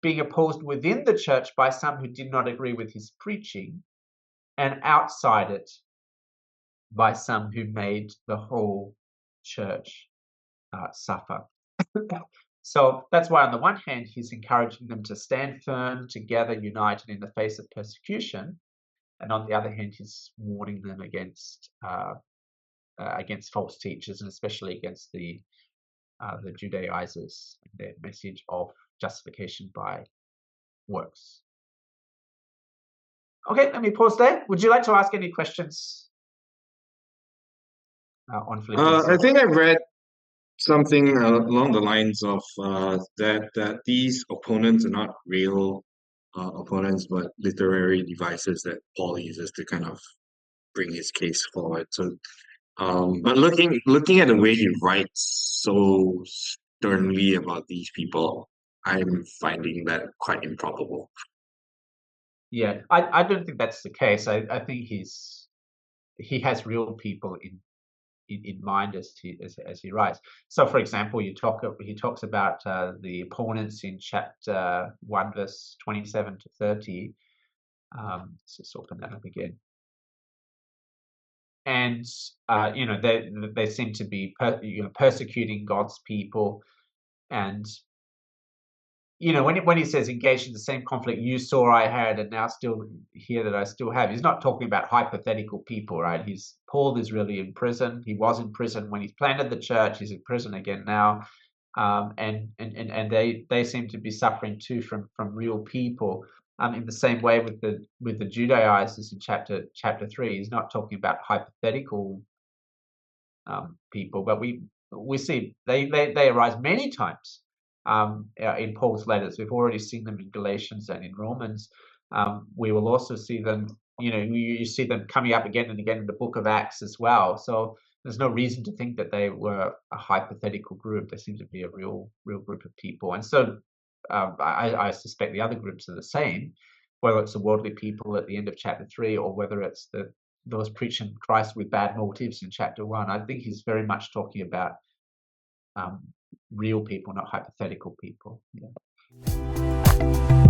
being opposed within the church by some who did not agree with his preaching, and outside it by some who made the whole church suffer. So that's why on the one hand, he's encouraging them to stand firm, together, united in the face of persecution. And on the other hand, he's warning them against false teachers, and especially against the Judaizers and their message of justification by works. Okay, let me pause there. Would you like to ask any questions on Philippians? I think I read something along the lines of that these opponents are not real opponents, but literary devices that Paul uses to kind of bring his case forward. So, but looking at the way he writes so sternly about these people, I'm finding that quite improbable. Yeah, I don't think that's the case. I think he has real people in mind as he writes. So, for example, he talks about the opponents in chapter 1, verse 27 to 30. Let's just open that up again. And they seem to be persecuting God's people, and when he says engaged in the same conflict you saw I had and now still hear that I still have, he's not talking about hypothetical people, right? Paul is really in prison. He was in prison when he planted the church. He's in prison again now, and they seem to be suffering too from real people. In the same way with the Judaizers in chapter 3, he's not talking about hypothetical people, but we see they arise many times in Paul's letters. We've already seen them in Galatians and in Romans. We will also see them, you see them coming up again and again in the book of Acts as well. So there's no reason to think that they were a hypothetical group. They seem to be a real group of people. And so I suspect the other groups are the same, whether it's the worldly people at the end of chapter 3 or whether it's those preaching Christ with bad motives in chapter 1. I think he's very much talking about real people, not hypothetical people. Yeah.